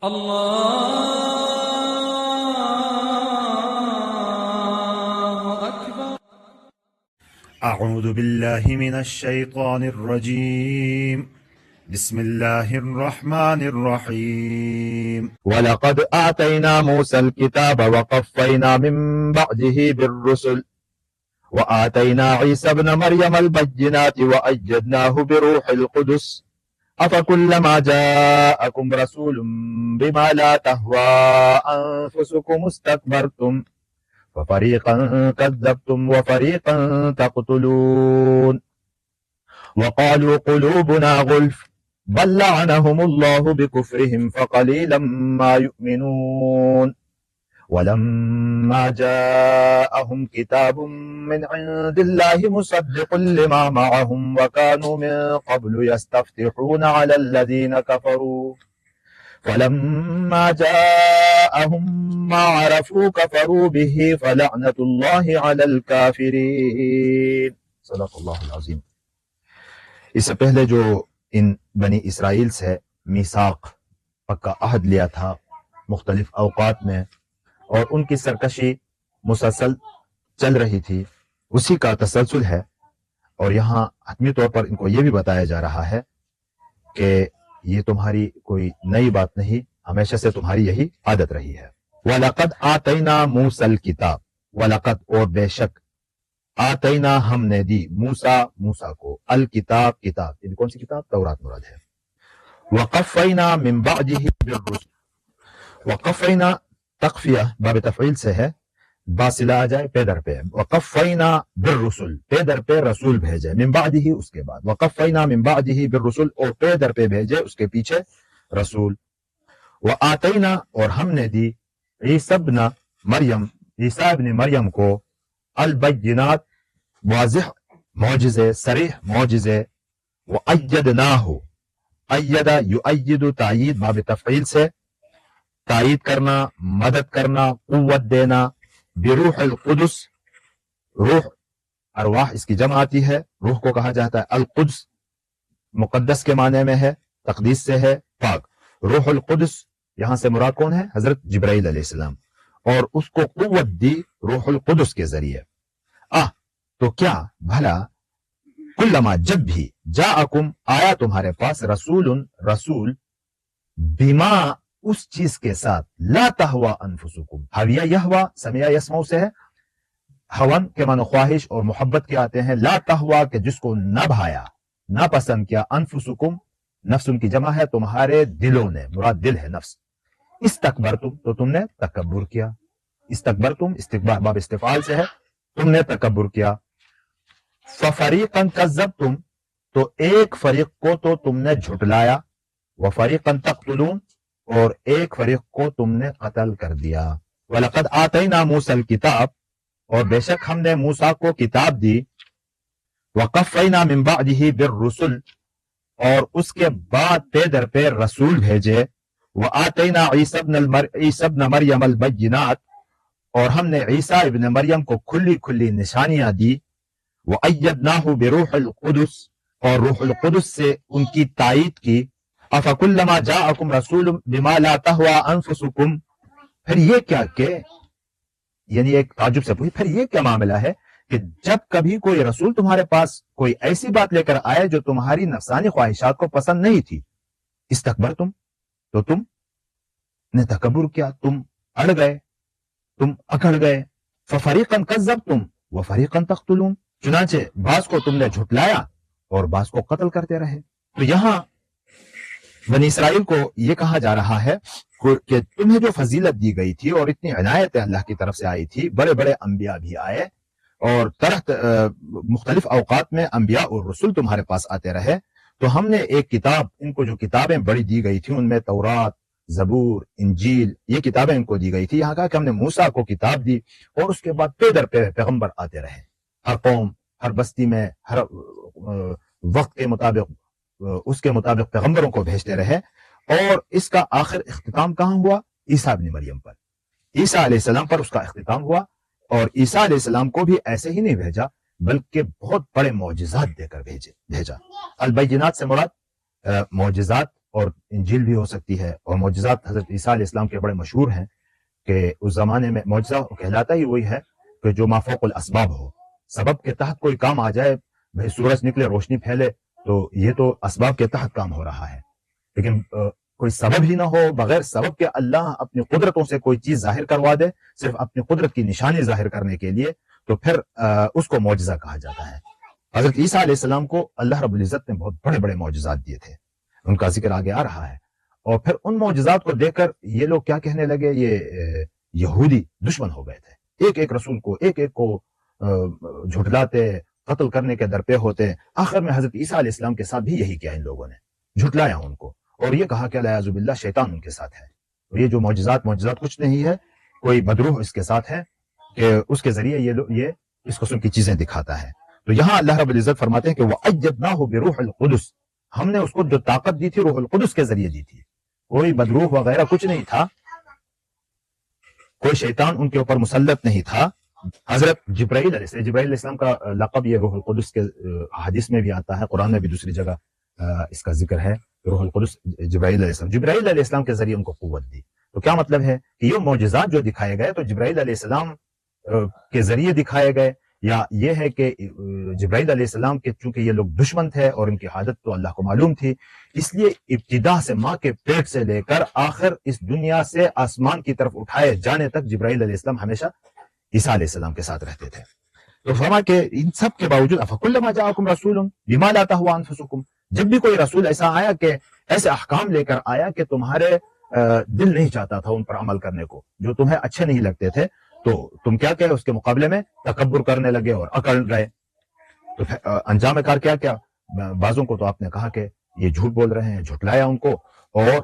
الله أكبر. أعوذ بالله من الشيطان الرجيم. بسم الله الرحمن الرحيم. ولقد آتينا موسى الكتاب وقفينا من بعده بالرسل وآتينا عيسى ابن مريم البينات وأيدناه بروح القدس أفكلما جاءكم رسول بما لا تهوى أنفسكم استكبرتم ففريقا كذبتم وفريقا تقتلون وقالوا قلوبنا غلف بل لعنهم الله بكفرهم فقليلا ما يؤمنون ولما جاءهم كتاب من عند الله مصدق لما معهم وكانوا من قبل يستفتحون على الذين كفروا فلما جاءهم ما عرفوا كفروا به فلعنة الله على الكافرين. صدق اللہ العظیم. اس سے پہلے جو ان بنی اسرائیل سے میثاق پکا عہد لیا تھا مختلف اوقات میں اور ان کی سرکشی مسلسل چل رہی تھی، اسی کا تسلسل ہے. اور یہاں حتمی طور پر ان کو یہ بھی بتایا جا رہا ہے کہ یہ تمہاری کوئی نئی بات نہیں، ہمیشہ سے تمہاری یہی عادت رہی ہے. وَلَقَدْ آتَيْنَا مُوسَى الْكِتاب، وَلَقَدْ اور بے شک، آتینا ہم نے دی موسیٰ کو الکتاب کتاب، یعنی کون سی کتاب؟ تورات مراد ہے. وقفینا من بعده بالرسل، وقفینا تقفیہ باب تفعیل سے ہے، باصلہ آ جائے پے در پہ. وقفینا بالرسل، پے در پہ رسول بھیجے، من بعده اس کے بعد، وقفینا من بعده بالرسل اور پے در پہ بھیجے اس کے پیچھے رسول. وآتینا اور ہم نے دی عیسی ابن مریم، عیسیٰ ابن مریم کو البینات واضح معجزے، صریح معجزے. وَأَيَّدْنَاهُ، اید یؤید تائید باب تفعیل سے، تائید کرنا، مدد کرنا، قوت دینا. بروح القدس، روح ارواح اس کی جمع آتی ہے، روح کو کہا جاتا ہے القدس، مقدس کے معنی میں ہے، تقدیس سے ہے، پاک. روح القدس یہاں سے مراد کون ہے؟ حضرت جبرائیل علیہ السلام. اور اس کو قوت دی روح القدس کے ذریعے. تو کیا بھلا کلما جب بھی جاءکم آیا تمہارے پاس رسول بما اس چیز کے ساتھ لا تہوا انفسکم، حویہ یہوا سمعہ یسمعو سے ہے، ہون کے معنی خواہش اور محبت کے آتے ہیں، لا تہوا کہ جس کو نہ بھایا نہ پسند کیا، انفسکم نفس ان کی جمع ہے، تمہارے دلوں نے، مراد دل ہے نفس. استکبرتم تو تم نے تکبر کیا، استکبرتم استکبار باب استفعال سے ہے، تم نے تکبر کیا. ففریقا کذبتم تو ایک فریق کو تو تم نے جھٹلایا، وفریقا تقتلون اور ایک فریق کو تم نے قتل کر دیا. وَلَقَدْ آتَيْنَا مُوسَى الْكِتاب اور بے شک ہم نے موسیٰ کو کتاب دی. وَقَفَّيْنَا مِن بَعْدِهِ بِالرُّسُلِ اور اس کے بعد پے در پہ رسول بھیجے. وَآتَيْنَا عِيسَى ابْنَ مَرْيَمَ الْبَيِّنَاتِ اور ہم نے عیسیٰ ابن مریم کو کھلی کھلی نشانیاں دی. وَأَيَّدْنَاهُ بِرُوحِ الْقُدُسِ اور روح القدس سے ان کی تائید کی. أَفَكُلَّمَا جَاءَكُمْ رَسُولٌ بِمَا لَا تَهْوَى أَنفُسُكُمْ، پھر یہ کیا کہ یعنی ایک تعجب سے پوچھی، پھر یہ کیا معاملہ ہے کہ جب کبھی کوئی رسول تمہارے پاس کوئی ایسی بات لے کر آئے جو تمہاری نفسانی خواہشات کو پسند نہیں تھی، استکبرتم تو تم نے تکبر کیا، تم اڑ گئے، تم اکڑ گئے. فَفَرِيقًا كَذَّبْتُمْ وَفَرِيقًا تَقْتُلُونَ چنانچہ بعض کو تم نے جھٹلایا اور بعض کو قتل کرتے رہے. تو یہاں بنی اسرائیل کو یہ کہا جا رہا ہے کہ تمہیں جو فضیلت دی گئی تھی اور اتنی عنایت اللہ کی طرف سے آئی تھی، بڑے بڑے انبیاء بھی آئے اور مختلف اوقات میں انبیاء اور رسول تمہارے پاس آتے رہے، تو ہم نے ایک کتاب، ان کو جو کتابیں بڑی دی گئی تھی ان میں تورات، زبور، انجیل، یہ کتابیں ان کو دی گئی تھی. یہاں کہا کہ ہم نے موسیٰ کو کتاب دی اور اس کے بعد پے در پہ پیغمبر آتے رہے، ہر قوم، ہر بستی میں، ہر وقت کے مطابق اس کے مطابق پیغمبروں کو بھیجتے رہے. اور اس کا آخر اختتام کہاں ہوا؟ عیسیٰ ابن مریم پر، عیسیٰ علیہ السلام پر اس کا اختتام ہوا. اور عیسیٰ علیہ السلام کو بھی ایسے ہی نہیں بھیجا بلکہ بہت بڑے معجزات دے کر بھیجا. البینات سے مراد معجزات اور انجیل بھی ہو سکتی ہے. اور معجزات حضرت عیسیٰ علیہ السلام کے بڑے مشہور ہیں کہ اس زمانے میں معجزہ کہلاتا ہی وہی ہے کہ جو مافوق الاسباب ہو، سبب کے تحت کوئی کام آ جائے. بھائی سورج نکلے، روشنی پھیلے، تو یہ تو اسباب کے تحت کام ہو رہا ہے. لیکن کوئی سبب ہی نہ ہو، بغیر سبب کے اللہ اپنی قدرتوں سے کوئی چیز ظاہر کروا دے صرف اپنی قدرت کی نشانی ظاہر کرنے کے لیے، تو پھر اس کو معجزہ کہا جاتا ہے. حضرت عیسیٰ علیہ السلام کو اللہ رب العزت نے بہت بڑے بڑے معجزات دیے تھے، ان کا ذکر آگے آ رہا ہے. اور پھر ان معجزات کو دیکھ کر یہ لوگ کیا کہنے لگے، یہ یہودی دشمن ہو گئے تھے. ایک ایک رسول کو ایک ایک کو جھٹلاتے، قتل کرنے کے درپے ہوتے. آخر میں حضرت عیسیٰ علیہ السلام کے ساتھ بھی یہی کیا ان لوگوں نے، جھٹلایا ان کو، اور یہ کہا کہ الیاذ باللہ شیطان ان کے ساتھ ہے. اور یہ جو معجزات کچھ نہیں ہے، کوئی بدروح اس کے ساتھ ہے کہ اس کے ذریعے یہ اس قسم کی چیزیں دکھاتا ہے. تو یہاں اللہ رب العزت فرماتے ہیں کہ وَأَيَّدْنَاهُ بِرُوحِ الْقُدُسِ، ہم نے اس کو جو طاقت دی تھی روح القدس کے ذریعے دی تھی. کوئی بدروح وغیرہ کچھ نہیں تھا، کوئی شیطان ان کے اوپر مسلط نہیں تھا. حضرت جبرائیل علیہ السلام کا لقب یہ روح القدس کے حدیث میں بھی آتا ہے، قرآن میں بھی دوسری جگہ اس کا ذکر ہے. روح القدس جبرائیل علیہ السلام کے ذریعے ان کو قوت دی. تو کیا مطلب ہے کہ یہ معجزات جو دکھائے گئے تو جبرائیل علیہ السلام کے ذریعے دکھائے گئے، یا یہ ہے کہ جبرائیل علیہ السلام کے چونکہ یہ لوگ دشمن تھے اور ان کی حالت تو اللہ کو معلوم تھی، اس لیے ابتدا سے ماں کے پیٹ سے لے کر آخر اس دنیا سے آسمان کی طرف اٹھائے جانے تک جبرائیل علیہ السلام ہمیشہ عیسیٰ علیہ السلام کے ساتھ رہتے تھے. تو فرمایا کہ ان سب کے باوجود افکلما جاءکم رسول بما لا تهوى انفسکم، جب بھی کوئی رسول ایسا آیا کہ ایسے احکام لے کر آیا کہ تمہارے دل نہیں چاہتا تھا ان پر عمل کرنے کو، جو تمہیں اچھے نہیں لگتے تھے، تو تم کیا کہے اس کے مقابلے میں تکبر کرنے لگے اور اکڑ گئے. تو انجام کار کیا بعضوں کو تو آپ نے کہا کہ یہ جھوٹ بول رہے ہیں، جھٹلایا ان کو، اور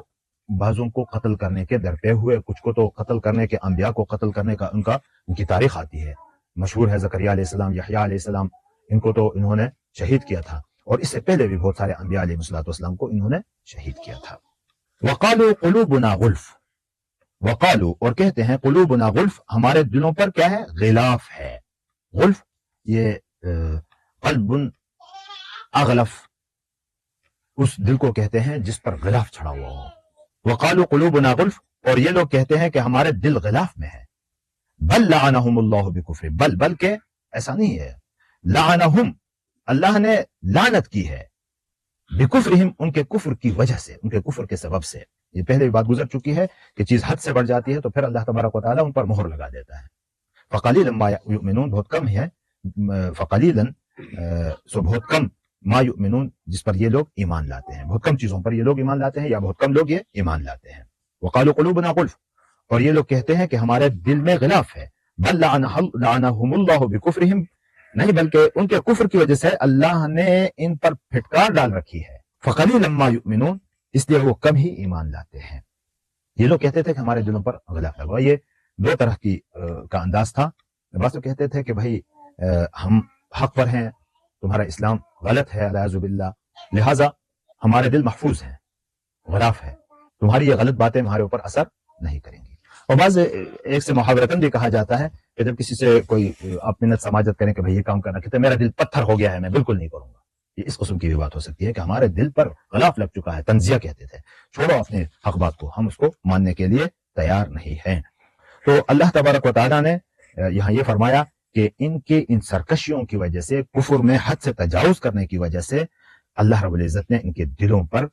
بعضوں کو قتل کرنے کے درپے ہوئے. کچھ کو تو قتل کرنے کے، انبیاء کو قتل کرنے کا ان کی تاریخ آتی ہے، مشہور ہے. زکریا علیہ السلام، یحییٰ علیہ السلام، ان کو تو انہوں نے شہید کیا تھا، اور اس سے پہلے بھی بہت سارے انبیاء علیہ السلام کو انہوں نے شہید کیا تھا. وقالوا قلوبنا غلف، وقالوا اور کہتے ہیں قلوبنا غلف، ہمارے دلوں پر کیا ہے، غلاف ہے. غلف یہ قلب اغلف، اس دل کو کہتے ہیں جس پر غلاف چڑھا ہوا ہو. وقالوا قلوبنا غلف، اور یہ لوگ کہتے ہیں کہ ہمارے دل غلاف میں ہے. بل لعنہم اللہ بکفر، بلکہ ایسا نہیں ہے، لعنہم اللہ نے لعنت کی ہے، بکفرہم ان کے کفر کی وجہ سے، ان کے کفر کے سبب سے. یہ پہلے بھی بات گزر چکی ہے کہ چیز حد سے بڑھ جاتی ہے تو پھر اللہ تبارک و تعالیٰ ان پر مہر لگا دیتا ہے. فقلیلا ما یؤمنون، بہت کم ہے، فقلیلا سو بہت کم، ما یؤمنون جس پر یہ لوگ ایمان لاتے ہیں، بہت کم چیزوں پر یہ لوگ ایمان لاتے ہیں، یا بہت کم لوگ یہ ایمان لاتے ہیں. وقالوا قلوبنا غلف، اور یہ لوگ کہتے ہیں کہ ہمارے دل میں غلاف ہے. بل لعنہم اللہ بکفرہم، نہیں بلکہ ان کے کفر کی وجہ سے اللہ نے ان پر پھٹکار ڈال رکھی ہے. فقلیلا ما یؤمنون، اس لیے وہ کم ہی ایمان لاتے ہیں. یہ لوگ کہتے تھے کہ ہمارے دلوں پر غلاف لگا. یہ دو طرح کا انداز تھا. بعض تو کہتے تھے کہ بھائی ہم حق پر ہیں، تمہارا اسلام غلط ہے الیاذ باللہ، لہٰذا ہمارے دل محفوظ ہیں، غلاف ہے، تمہاری یہ غلط باتیں ہمارے اوپر اثر نہیں کریں گی. اور بعض ایک سے محاورتاً بھی کہا جاتا ہے کہ جب کسی سے کوئی آپ منت سماجت کریں کہ بھائی یہ کام کرنا، کہتے ہیں میرا دل پتھر ہو گیا ہے، میں بالکل نہیں کروں گا. یہ اس قسم کی بھی بات ہو سکتی ہے کہ ہمارے دل پر غلاف لگ چکا ہے. تنزیہ کہتے تھے، چھوڑو اپنے حق بات کو، ہم اس کو ماننے کے لیے تیار نہیں ہیں. تو اللہ تبارک و تعالیٰ نے یہاں یہ فرمایا کہ ان سرکشیوں کی وجہ سے، کفر میں حد سے تجاوز کرنے کی وجہ سے اللہ رب العزت نے ان کے دلوں پر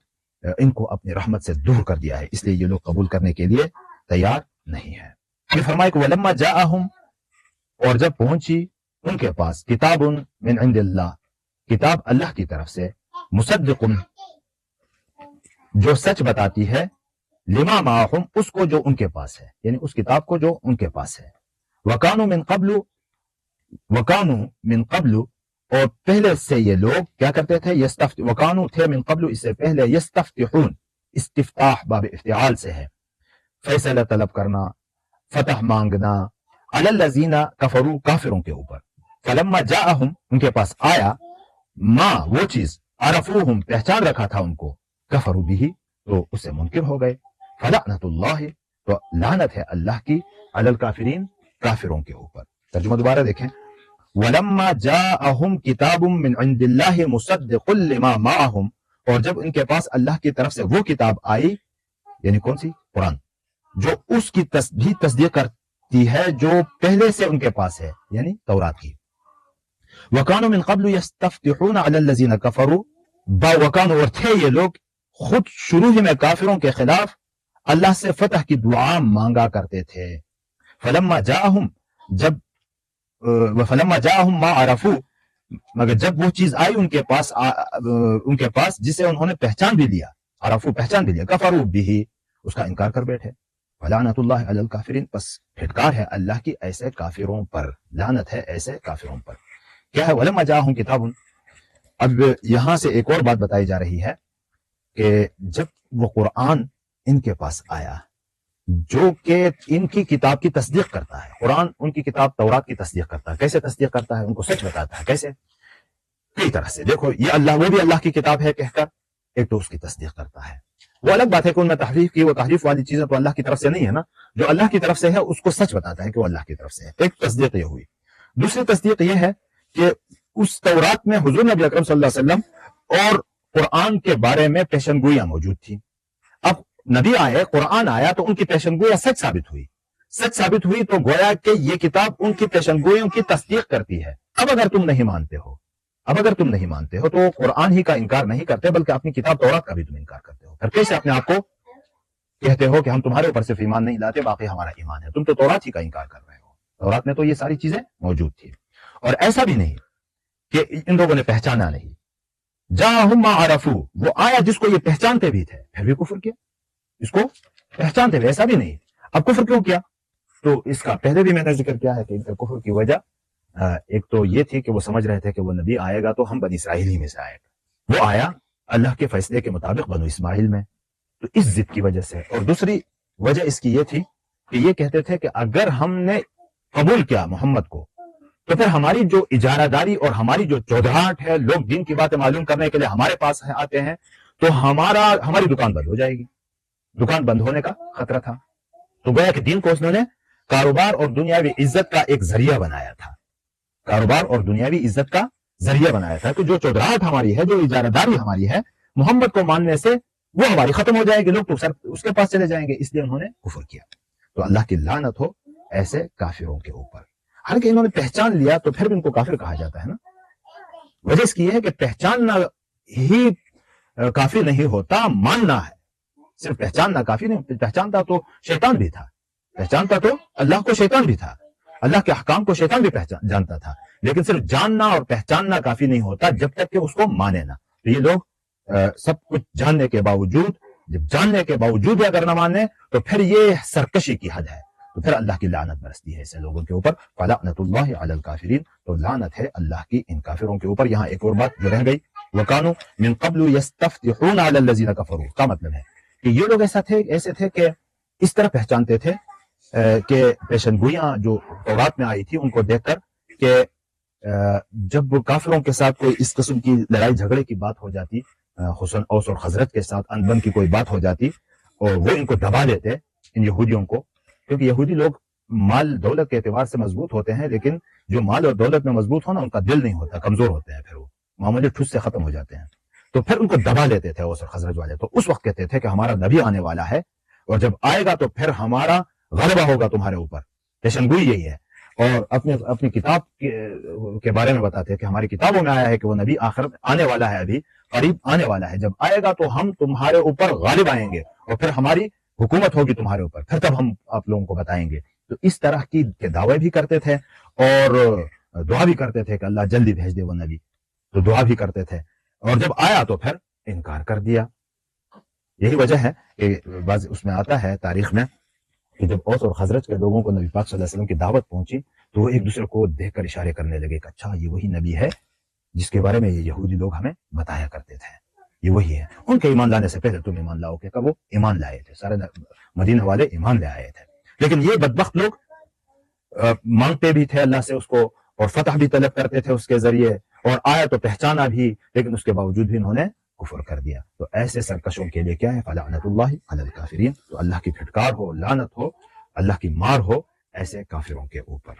ان کو اپنی رحمت سے دور کر دیا ہے، اس لیے یہ لوگ قبول کرنے کے لیے تیار نہیں ہے. یہ فرمایا کہ وَلَمَّا جَاءَهُمْ، اور جب پہنچی ان کے پاس، کتاب من عند اللہ، کتاب اللہ کی طرف سے، مصدق جو سچ بتاتی ہے، لما معہم اس کو جو ان کے پاس ہے، یعنی اس کتاب کو جو ان کے پاس ہے. وَكَانُوا مِن قَبْلُ اور پہلے سے یہ لوگ کیا کرتے تھے، وَكَانُوا تھے من قبل اس سے پہلے، یستفتحون، استفتاح باب افتعال سے ہے، فیصلہ طلب کرنا، فتح مانگنا، علی الذین کفروا کافروں کے اوپر. فلما جاءہم ان کے پاس آیا، ما وہ چیز، عرفوہم پہچان رکھا تھا ان کو، کفروا بھی تو اس سے منکر ہو گئے. فلعنت اللہ تو لعنت ہے اللہ کی، علی الکافرین کافروں کے اوپر. ترجمہ دوبارہ دیکھیں. ولما جاءہم کتاب من عند اللہ مصدق لما معہم، اور جب ان کے پاس اللہ کی طرف سے وہ کتاب آئی، یعنی کون سی؟ قرآن، جو اس کی بھی تصدیق کرتی ہے جو پہلے سے ان کے پاس ہے، یعنی تورات کی۔ وَكَانُوا مِن قَبْلُ يَسْتَفْتِحُونَ عَلَى الَّذِينَ كَفَرُوا، وَكَانُوا، اور تھے یہ لوگ خود شروع ہی میں کافروں کے خلاف اللہ سے فتح کی دعا مانگا کرتے تھے۔ فَلَمَّا جَاءَهُم مَّا عَرَفُوا، مگر جب وہ چیز آئی ان کے پاس جسے انہوں نے پہچان بھی لیا، عرفو پہچان بھی لیا، کفروا بہ، اس کا انکار کر بیٹھے۔ فلعنت اللہ علی الکافرین، پس پھٹکار ہے اللہ کی ایسے کافروں پر، لعنت ہے ایسے کافروں پر۔ کیا ہے؟ ولما جاءہم کتاب، اب یہاں سے ایک اور بات بتائی جا رہی ہے کہ جب وہ قرآن ان کے پاس آیا جو کہ ان کی کتاب کی تصدیق کرتا ہے، قرآن ان کی کتاب تورات کی تصدیق کرتا ہے، کیسے تصدیق کرتا ہے؟ ان کو سچ بتاتا ہے، کیسے؟ کئی طرح سے۔ دیکھو یہ اللہ، وہ بھی اللہ کی کتاب ہے کہہ کر ایک تو اس کی تصدیق کرتا ہے، وہ الگ بات ہے کہ ان میں تحریف کی، وہ تحریف والی چیزیں تو اللہ کی طرف سے نہیں ہے نا، جو اللہ کی طرف سے ہے اس کو سچ بتاتا ہے کہ وہ اللہ کی طرف سے ہے، ایک تصدیق یہ ہوئی۔ دوسری تصدیق یہ ہے کہ اس تورات میں حضور نبی اکرم صلی اللہ علیہ وسلم اور قرآن کے بارے میں پیشن گوئیاں موجود تھیں۔ اب نبی آئے، قرآن آیا تو ان کی پیشن گوئیاں سچ ثابت ہوئی تو گویا کہ یہ کتاب ان کی پیشن گوئیوں کی تصدیق کرتی ہے۔ اب اگر تم نہیں مانتے ہو تو قرآن ہی کا انکار نہیں کرتے بلکہ اپنی کتاب تورات کا بھی تم انکار کرتے ہو، پھر کیسے اپنے آپ کو کہتے ہو کہ ہم تمہارے اوپر صرف ایمان نہیں لاتے باقی ہمارا ایمان ہے؟ تم تو تورات ہی کا انکار کر رہے ہو، تورات میں تو یہ ساری چیزیں موجود تھی۔ اور ایسا بھی نہیں کہ ان لوگوں نے پہچانا نہیں، جاءہم ما عرفوا، وہ آیا جس کو یہ پہچانتے بھی تھے پھر بھی کفر کیا، اس کو پہچانتے ہوئے، ایسا بھی نہیں۔ اب کفر کیوں کیا؟ تو اس کا پہلے بھی میں نے ذکر کیا ہے کہ ان کا کفر کی وجہ ایک تو یہ تھی کہ وہ سمجھ رہے تھے کہ وہ نبی آئے گا تو ہم بنی اسرائیل ہی میں سے آئے گا، وہ آیا اللہ کے فیصلے کے مطابق بنو اسماعیل میں، تو اس ضد کی وجہ سے۔ اور دوسری وجہ اس کی یہ تھی کہ یہ کہتے تھے کہ اگر ہم نے قبول کیا محمد کو تو پھر ہماری جو اجارہ داری اور ہماری جو چودراہٹ ہے، لوگ دین کی باتیں معلوم کرنے کے لیے ہمارے پاس آتے ہیں تو ہماری دکان بند ہو جائے گی، دکان بند ہونے کا خطرہ تھا۔ تو گویا کہ دین کو انہوں نے کاروبار اور دنیاوی عزت کا ایک ذریعہ بنایا تھا، کاروبار اور دنیاوی عزت کا ذریعہ بنایا تھا کہ جو چودراہٹ ہماری ہے، جو اجارہ داری ہماری ہے، محمد کو ماننے سے وہ ہماری ختم ہو جائے گی، لوگ تو اس کے پاس چلے جائیں گے، اس لیے انہوں نے کفر کیا۔ تو اللہ کی لعنت ہو ایسے کافروں کے اوپر۔ حالانکہ انہوں نے پہچان لیا تو پھر بھی ان کو کافر کہا جاتا ہے نا۔ وجہ اس کی یہ ہے کہ پہچاننا ہی کافی نہیں ہوتا، ماننا ہے۔ صرف پہچاننا کافی نہیں، پہچانتا تو شیطان بھی تھا، پہچانتا تو اللہ کو شیطان بھی تھا، اللہ کے احکام کو شیطان بھی جانتا تھا، لیکن صرف جاننا اور پہچاننا کافی نہیں ہوتا جب تک کہ اس کو مانے نہ۔ تو یہ لوگ سب کچھ جاننے کے باوجود، جب جاننے کے باوجود اگر نہ مانے تو پھر یہ سرکشی کی حد ہے، تو پھر اللہ کی لعنت برستی ہے ایسے لوگوں کے اوپر۔ فلعنت اللہ علی الکافرین، تو لعنت ہے اللہ کی ان کافروں کے اوپر۔ یہاں ایک اور بات جو رہ گئی، وَكَانُوا مِن قَبْلُ يَسْتَفْتِحُونَ عَلَى الَّذِينَ كَفَرُوا، کا مطلب ہے کہ یہ لوگ ایسے تھے کہ اس طرح پہچانتے تھے کہ پیشن گوئیاں جو تورات میں آئی تھی ان کو دیکھ کر کہ جب کافروں کے ساتھ کوئی اس قسم کی لڑائی جھگڑے کی بات ہو جاتی، حسن اوس اور خزرج کے ساتھ انبن کی کوئی بات ہو جاتی اور وہ ان کو دبا دیتے، ان یہودیوں کو، کیونکہ یہودی لوگ مال دولت کے اعتبار سے مضبوط ہوتے ہیں، لیکن جو مال اور دولت میں مضبوط ہونا ان کا دل نہیں ہوتا، کمزور ہوتے ہیں، پھر وہ معاملے ٹھوس سے ختم ہو جاتے ہیں، تو پھر ان کو دبا لیتے تھے اوس اور خزرج والے۔ تو اس وقت کہتے تھے کہ ہمارا نبی آنے والا ہے اور جب آئے گا تو پھر ہمارا غلبہ ہوگا تمہارے اوپر، پیشن گوئی یہی ہے۔ اور اپنی کتاب کے بارے میں بتاتے ہیں کہ ہماری کتابوں میں آیا ہے کہ وہ نبی آخر آنے والا ہے، ابھی قریب آنے والا ہے، جب آئے گا تو ہم تمہارے اوپر غالب آئیں گے اور پھر ہماری حکومت ہوگی تمہارے اوپر، پھر تب ہم آپ لوگوں کو بتائیں گے۔ تو اس طرح کی دعوے بھی کرتے تھے اور دعا بھی کرتے تھے کہ اللہ جلدی بھیج دے وہ نبی، تو دعا بھی کرتے تھے، اور جب آیا تو پھر انکار کر دیا۔ یہی وجہ ہے کہ بعض اس میں آتا ہے تاریخ میں کہ جب اوس اور خزرج کے لوگوں کو نبی پاک صلی اللہ علیہ وسلم کی دعوت پہنچی تو وہ ایک دوسرے کو دیکھ کر اشارے کرنے لگے کہ اچھا یہ وہی نبی ہے جس کے بارے میں یہ یہودی لوگ ہمیں بتایا کرتے تھے، یہ وہی ہے۔ ان کے ایمان لانے سے پہلے تم ایمان لاؤ کہ وہ ایمان لائے تھے، سارے مدینہ والے ایمان لے آئے تھے، لیکن یہ بدبخت لوگ مانگتے بھی تھے اللہ سے اس کو اور فتح بھی طلب کرتے تھے اس کے ذریعے، اور آیا تو پہچانا بھی، لیکن اس کے باوجود بھی انہوں نے کفر کر دیا۔ تو ایسے سرکشوں کے لیے کیا ہے؟ فلعنت اللہ علی الکافرین، تو اللہ کی پھٹکار ہو، لعنت ہو، اللہ کی مار ہو ایسے کافروں کے اوپر۔